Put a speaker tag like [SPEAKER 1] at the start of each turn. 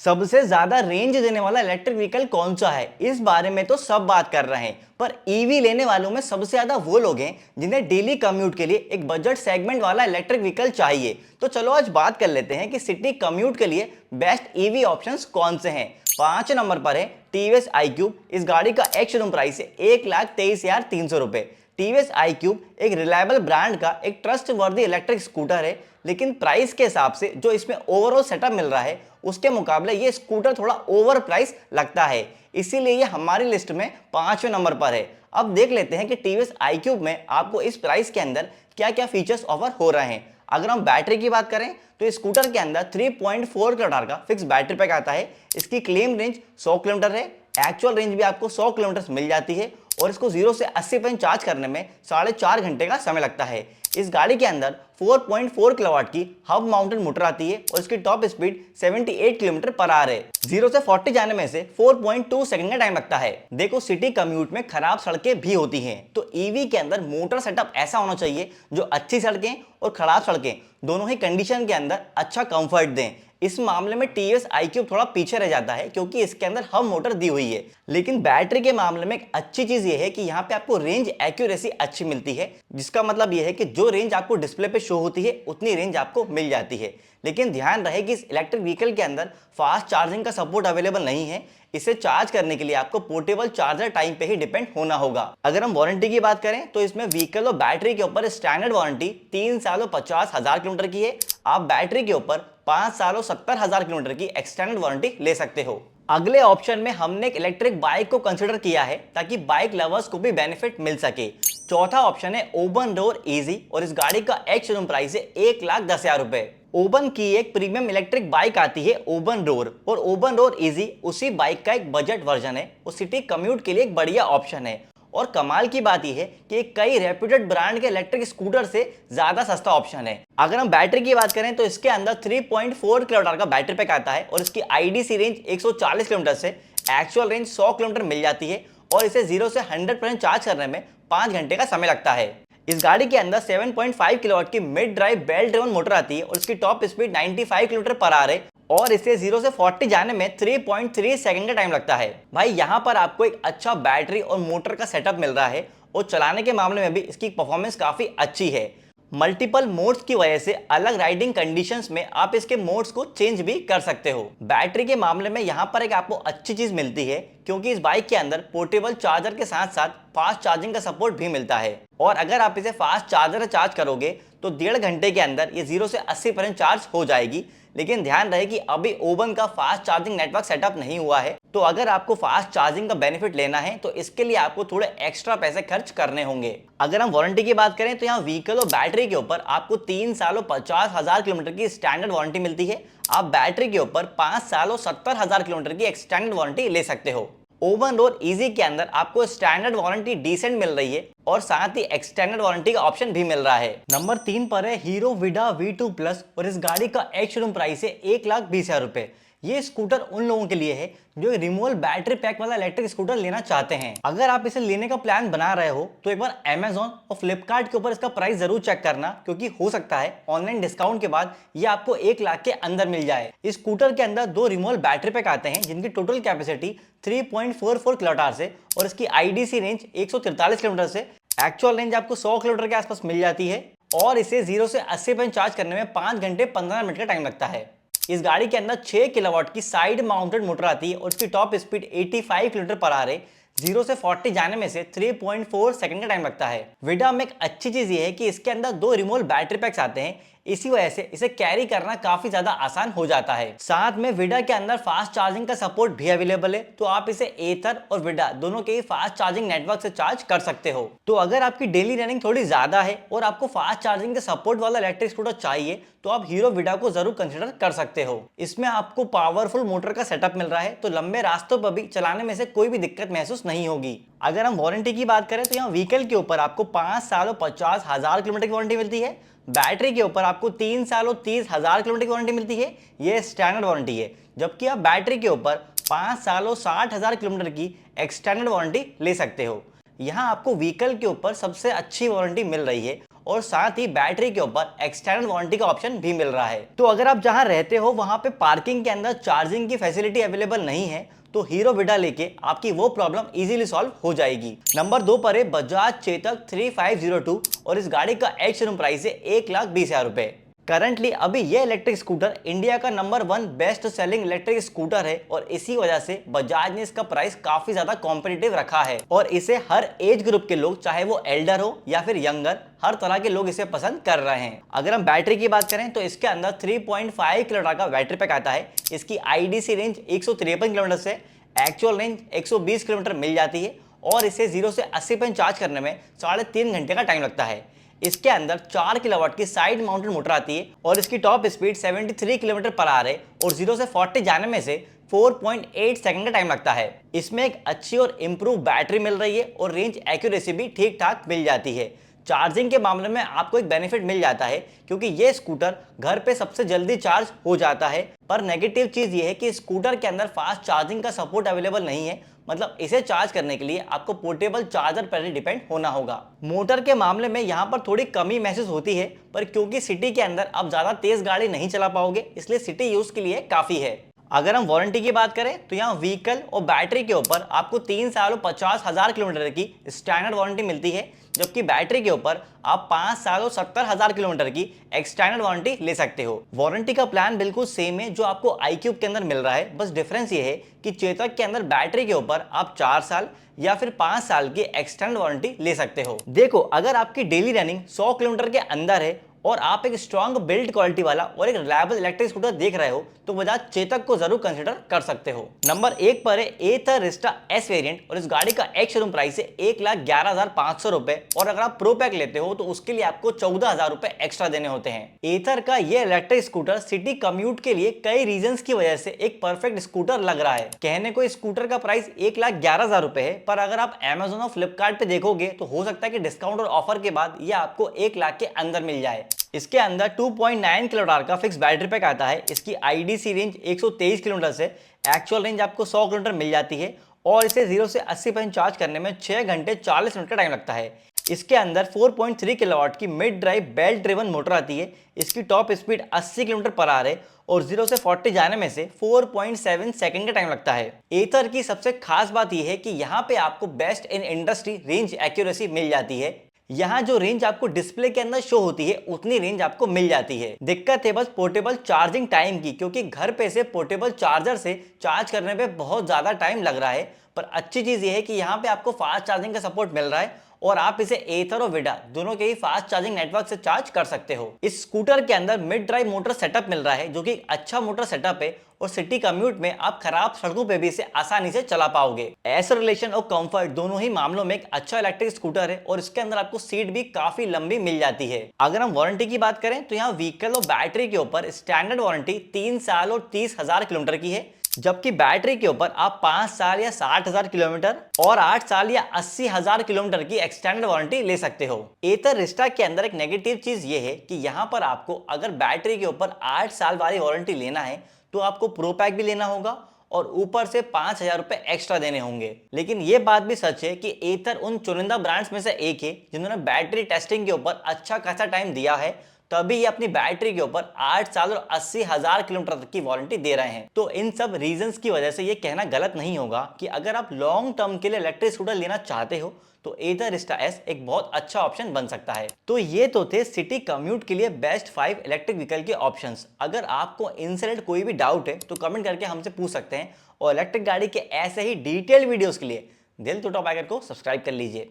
[SPEAKER 1] सबसे ज्यादा रेंज देने वाला इलेक्ट्रिक व्हीकल कौन सा है, इस बारे में तो सब बात कर रहे हैं। पर ईवी लेने वालों में सबसे ज्यादा वो लोग हैं जिन्हें डेली कम्यूट के लिए एक बजट सेगमेंट वाला इलेक्ट्रिक व्हीकल चाहिए। तो चलो आज बात कर लेते हैं कि सिटी कम्यूट के लिए बेस्ट ईवी ऑप्शंस कौन से हैं। 5 नंबर पर है टीवीएस iQube। इस गाड़ी का एक्स शोरूम प्राइस है 1,23,300 रुपए। टीवीएस iQube एक रिलायबल ब्रांड का एक ट्रस्ट वर्दी इलेक्ट्रिक स्कूटर है, लेकिन प्राइस के हिसाब से जो इसमें ओवरऑल सेटअप मिल रहा है उसके मुकाबले ये स्कूटर थोड़ा ओवर प्राइस लगता है, इसीलिए ये हमारी लिस्ट में 5वें नंबर पर है। अब देख लेते हैं कि टीवीएस iQube में आपको इस प्राइस के अंदर क्या क्या फीचर्स ऑफर हो रहे हैं। अगर हम बैटरी की बात करें तो इस स्कूटर के अंदर 3.4 किलोवाट का फिक्स बैटरी पैक आता है। इसकी क्लेम रेंज 100 किलोमीटर है, एक्चुअल रेंज भी आपको 100 किलोमीटर मिल जाती है और इसको 0 से 80% चार्ज करने में 4.5 घंटे का समय लगता है। इस गाड़ी के अंदर 4.4 किलोवाट की हब माउंटेड मोटर आती है और इसकी top speed 78 kilometre per hour है। 0 से 40 जाने में से 4.2 सेकंड का टाइम लगता है। देखो, सिटी कम्यूट में खराब सड़कें भी होती हैं, तो ईवी के अंदर मोटर सेटअप ऐसा होना चाहिए जो अच्छी सड़कें और खराब सड़कें दोनों ही कंडीशन के अंदर अच्छा कंफर्ट दें। इस मामले में टीवीएस iQube थोड़ा पीछे रह जाता है क्योंकि इसके अंदर हब मोटर दी हुई है। लेकिन बैटरी के मामले में एक अच्छी चीज ये है कि यहाँ पे आपको रेंज एक्यूरेसी अच्छी मिलती है, जिसका मतलब ये है कि जो रेंज आपको डिस्प्ले पे शो होती है उतनी रेंज आपको मिल जाती है। लेकिन ध्यान रहे कि इस इलेक्ट्रिक व्हीकल के अंदर फास्ट चार्जिंग का सपोर्ट अवेलेबल नहीं है। इसे चार्ज करने के लिए आपको पोर्टेबल चार्जर टाइम पे ही डिपेंड होना होगा। अगर हम वारंटी की बात करें तो इसमें व्हीकल और बैटरी के ऊपर स्टैंडर्ड वारंटी 3 सालों 50,000 किलोमीटर की है। आप बैटरी के ऊपर 5 सालों 70,000 किलोमीटर की एक्सटेंडेड वारंटी ले सकते हो। अगले ऑप्शन में हमने एक इलेक्ट्रिक बाइक को कंसिडर किया है ताकि बाइक लवर्स को भी बेनिफिट मिल सके। चौथा ऑप्शन है ओबन रोर इजी और इस गाड़ी का एक्स शोरूम प्राइस है 1,10,000 रुपए। ओबन की एक प्रीमियम इलेक्ट्रिक बाइक आती है ओबन रोर, और ओबन रोर इजी उसी बाइक का एक बजट वर्जन है और सिटी कम्यूट के लिए एक बढ़िया ऑप्शन है। और कमाल की बात यह है कि कई रेप्यूटेड ब्रांड के इलेक्ट्रिक स्कूटर से ज्यादा सस्ता ऑप्शन है। अगर हम बैटरी की बात करें तो इसके अंदर 3.4 किलोवाट का बैटरी पैक आता है और इसकी आईडीसी रेंज 140 किलोमीटर से एक्चुअल रेंज 100 किलोमीटर मिल जाती है और इसे 0 से 100% चार्ज करने में 5 घंटे का समय लगता है। इस गाड़ी के अंदर 7.5 किलोवाट की mid drive belt driven motor आती है और इसकी top speed 95 kilometre per hour है और इसे 0 से 40 जाने में 3.3 सेकंड का टाइम लगता है। भाई, यहाँ पर आपको एक अच्छा बैटरी और मोटर का सेटअप मिल रहा है और चलाने के मामले में भी इसकी परफॉर्मेंस काफी अच्छी है। मल्टीपल मोड्स की वजह से अलग राइडिंग कंडीशंस में आप इसके मोड्स को चेंज भी कर सकते हो। बैटरी के मामले में यहाँ पर एक आपको अच्छी चीज मिलती है क्योंकि इस बाइक के अंदर पोर्टेबल चार्जर के साथ साथ फास्ट चार्जिंग का सपोर्ट भी मिलता है और अगर आप इसे फास्ट चार्जर से चार्ज करोगे तो 1.5 घंटे के अंदर ये 0 से 80% चार्ज हो जाएगी। लेकिन ध्यान रहे कि अभी ओबन का फास्ट चार्जिंग नेटवर्क सेटअप नहीं हुआ है, तो अगर आपको फास्ट चार्जिंग का बेनिफिट लेना है तो इसके लिए आपको थोड़े एक्स्ट्रा पैसे खर्च करने होंगे। अगर हम वारंटी की बात करें तो यहाँ व्हीकल और बैटरी के ऊपर आपको 3 सालों 50,000 किलोमीटर की स्टैंडर्ड वारंटी मिलती है। आप बैटरी के ऊपर 5 सालों 70,000 किलोमीटर की एक्सटेंडेड वारंटी ले सकते हो। ओबन रोड इजी के अंदर आपको स्टैंडर्ड वारंटी डिसेंट मिल रही है और साथ ही एक्सटेंडेड वारंटी का ऑप्शन भी मिल रहा है। नंबर 3 पर है हीरो विडा V2 प्लस और इस गाड़ी का एक्स शोरूम प्राइस है 1,20,000 रुपए। ये स्कूटर उन लोगों के लिए है जो रिमूवेबल बैटरी पैक वाला इलेक्ट्रिक स्कूटर लेना चाहते हैं। अगर आप इसे लेने का प्लान बना रहे हो तो एक बार Amazon और फ्लिपकार्ट के ऊपर इसका प्राइस जरूर चेक करना, क्योंकि हो सकता है ऑनलाइन डिस्काउंट के बाद ये आपको 1 लाख के अंदर मिल जाए। इस स्कूटर के अंदर 2 रिमूवेबल बैटरी पैक आते हैं जिनकी टोटल कैपेसिटी 3.44 किलोवाट से और इसकी आईडीसी रेंज 143 किलोमीटर से एक्चुअल रेंज आपको 100 किलोमीटर के आसपास मिल जाती है और इसे 0 से 80% चार्ज करने में 5 घंटे 15 मिनट का टाइम लगता है। इस गाड़ी के अंदर 6 किलोवाट की साइड माउंटेड मोटर आती है और इसकी top speed 85 kilometre per hour है। 0 से 40 जाने में से 3.4 सेकंड का टाइम लगता है। विडा में एक अच्छी चीज ये है कि इसके अंदर 2 रिमूवेबल बैटरी पैक्स आते हैं, इसी वजह से इसे कैरी करना काफी ज्यादा आसान हो जाता है। साथ में विडा के अंदर फास्ट चार्जिंग का सपोर्ट भी अवेलेबल है, तो आप इसे एथर और विडा दोनों के ही फास्ट चार्जिंग नेटवर्क से चार्ज कर सकते हो। तो अगर आपकी डेली रनिंग थोड़ी ज्यादा है और आपको फास्ट चार्जिंग के सपोर्ट वाला इलेक्ट्रिक स्कूटर चाहिए तो आप हीरो विडा को जरूर कंसिडर कर सकते हो। इसमें आपको पावरफुल मोटर का सेटअप मिल रहा है, तो लंबे रास्तों पर भी चलाने में से कोई भी दिक्कत महसूस नहीं होगी। अगर हम वारंटी की बात करें तो यहाँ व्हीकल के ऊपर आपको 5 सालों 50,000 किलोमीटर की वारंटी मिलती है। बैटरी के ऊपर आपको 3 सालों 30,000 किलोमीटर की वारंटी मिलती है, ये स्टैंडर्ड वारंटी है। जबकि आप बैटरी के ऊपर 5 सालों 60,000 किलोमीटर की एक्सटेंडेड वारंटी ले सकते हो। यहाँ आपको व्हीकल के ऊपर सबसे अच्छी वारंटी मिल रही है और साथ ही बैटरी के ऊपर एक्सटर्नल वारंटी का ऑप्शन भी मिल रहा है। तो अगर आप जहां रहते हो वहां पे पार्किंग के अंदर चार्जिंग की फैसिलिटी अवेलेबल नहीं है तो हीरो विडा लेके आपकी वो प्रॉब्लम इजीली सॉल्व हो जाएगी। नंबर 2 पर है बजाज चेतक 3502 और इस गाड़ी का एक्स शोरूम प्राइस है 1,20,000 रुपए। करंटली अभी ये इलेक्ट्रिक स्कूटर इंडिया का number 1 best selling electric scooter है और इसी वजह से बजाज ने इसका प्राइस काफी ज्यादा कॉम्पिटिटिव रखा है और इसे हर एज ग्रुप के लोग, चाहे वो एल्डर हो या फिर यंगर, हर तरह के लोग इसे पसंद कर रहे हैं। अगर हम बैटरी की बात करें तो इसके अंदर 3.5 किलोवाट का बैटरी पैक आता है। इसकी आईडीसी रेंज 153 किलोमीटर से एक्चुअल रेंज 120 किलोमीटर मिल जाती है और इसे 0 से 80% चार्ज करने में 3.5 घंटे का टाइम लगता है। इसके अंदर 4 किलोवाट की साइड माउंटेड मोटर आती है और इसकी top speed 73 kilometre per hour है और 0 से 40 जाने में से 4.8 सेकंड का टाइम लगता है। इसमें एक अच्छी और इम्प्रूव बैटरी मिल रही है और रेंज एक्यूरेसी भी ठीक ठाक मिल जाती है। चार्जिंग के मामले में आपको एक बेनिफिट मिल जाता है क्योंकि ये स्कूटर घर पे सबसे जल्दी चार्ज हो जाता है, पर नेगेटिव चीज ये है कि स्कूटर के अंदर फास्ट चार्जिंग का सपोर्ट अवेलेबल नहीं है। मतलब इसे चार्ज करने के लिए आपको पोर्टेबल चार्जर पर ही डिपेंड होना होगा। मोटर के मामले में यहाँ पर थोड़ी कमी महसूस होती है, पर क्योंकि सिटी के अंदर आप ज्यादा तेज गाड़ी नहीं चला पाओगे इसलिए सिटी यूज के लिए काफी है। अगर हम वारंटी की बात करें तो यहाँ व्हीकल और बैटरी के ऊपर आपको 3 साल और 50,000 किलोमीटर की स्टैंडर्ड वारंटी मिलती है, जबकि बैटरी के ऊपर आप 5 साल और 70,000 किलोमीटर की एक्सटर्नल वारंटी ले सकते हो। वारंटी का प्लान बिल्कुल सेम है जो आपको iQube के अंदर मिल रहा है, बस डिफरेंस ये है कि चेतक के अंदर बैटरी के ऊपर आप 4 साल या फिर 5 साल की एक्सटर्नल वारंटी ले सकते हो। देखो, अगर आपकी डेली रनिंग 100 किलोमीटर के अंदर है और आप एक स्ट्रॉन्ग बिल्ड क्वालिटी वाला और एक रिलायबल इलेक्ट्रिक स्कूटर देख रहे हो तो बजाज चेतक को जरूर कंसीडर कर सकते हो। नंबर 1 पर है एथर रिस्टा एस वेरिएंट और इस गाड़ी का एक्स शोरूम प्राइस है 1,11,500 रुपए और अगर आप प्रो पैक लेते हो तो उसके लिए आपको 14,000 रुपए एक्स्ट्रा देने होते हैं। एथर का ये इलेक्ट्रिक स्कूटर सिटी कम्यूट के लिए कई रीजंस की वजह से एक परफेक्ट स्कूटर लग रहा है। कहने को इस स्कूटर का प्राइस 1,11,000 रुपए है, पर अगर आप Amazon और फ्लिपकार्ट पे देखोगे तो हो सकता है कि डिस्काउंट और ऑफर के बाद ये आपको 1 लाख के अंदर मिल जाए। इसके अंदर 2.9 किलोवाट का फिक्स बैटरी पैक आता है। इसकी आईडीसी रेंज 123 किलोमीटर से एक्चुअल रेंज आपको 100 किलोमीटर मिल जाती है और इसे 0 से 80% चार्ज करने में 6 घंटे 40 मिनट का टाइम लगता है। इसके अंदर 4.3 किलोवाट की mid drive belt driven motor आती है। इसकी top speed 80 kilometre per hour है और 0 से 40 जाने में से 4.7 सेकंड का टाइम लगता है। एथर की सबसे खास बात यह है कि यहाँ पे आपको best in industry range accuracy मिल जाती है। यहाँ जो रेंज आपको डिस्प्ले के अंदर शो होती है उतनी रेंज आपको मिल जाती है। दिक्कत है बस पोर्टेबल चार्जिंग टाइम की, क्योंकि घर पे से पोर्टेबल चार्जर से चार्ज करने पे बहुत ज्यादा टाइम लग रहा है। पर अच्छी चीज ये है कि यहाँ पे आपको फास्ट चार्जिंग का सपोर्ट मिल रहा है और आप इसे एथर और विडा दोनों के ही फास्ट चार्जिंग नेटवर्क से चार्ज कर सकते हो। इस स्कूटर के अंदर मिड ड्राइव मोटर सेटअप मिल रहा है जो कि अच्छा मोटर सेटअप है और सिटी कम्यूट में आप खराब सड़कों पे भी इसे आसानी से चला पाओगे। एक्सेलरेशन और कंफर्ट दोनों ही मामलों में एक अच्छा इलेक्ट्रिक स्कूटर है और इसके अंदर आपको सीट भी काफी लंबी मिल जाती है। अगर हम वारंटी की बात करें तो यहाँ व्हीकल और बैटरी के ऊपर स्टैंडर्ड वारंटी 3 साल और 30,000 किलोमीटर की है, जबकि बैटरी के ऊपर आप 5 साल या 60,000 किलोमीटर और 8 साल या 80,000 किलोमीटर की एक्सटेंडेड वारंटी ले सकते हो। एथर रिस्टा के अंदर एक नेगेटिव चीज ये है कि यहाँ पर आपको अगर बैटरी के ऊपर 8 साल वाली वारंटी लेना है तो आपको प्रो पैक भी लेना होगा और ऊपर से 5,000 रुपए एक्स्ट्रा देने होंगे। लेकिन ये बात भी सच है कि एथर उन चुनिंदा ब्रांड्स में से एक है जिन्होंने बैटरी टेस्टिंग के ऊपर अच्छा खासा टाइम दिया है, तभी ये अपनी बैटरी के ऊपर 8 साल और 80,000 किलोमीटर तक की वारंटी दे रहे हैं। तो इन सब रीजंस की वजह से ये कहना गलत नहीं होगा कि अगर आप लॉन्ग टर्म के लिए इलेक्ट्रिक स्कूटर लेना चाहते हो तो एथर रिस्टा एस एक बहुत अच्छा ऑप्शन बन सकता है। तो ये तो थे सिटी कम्यूट के लिए बेस्ट 5 इलेक्ट्रिक व्हीकल के ऑप्शंस। अगर आपको इनसे रिलेटेड कोई भी डाउट है तो कमेंट करके हमसे पूछ सकते हैं और इलेक्ट्रिक गाड़ी के ऐसे ही डिटेल वीडियोस के लिए दिल तो टॉप आइकन को सब्सक्राइब कर लीजिए।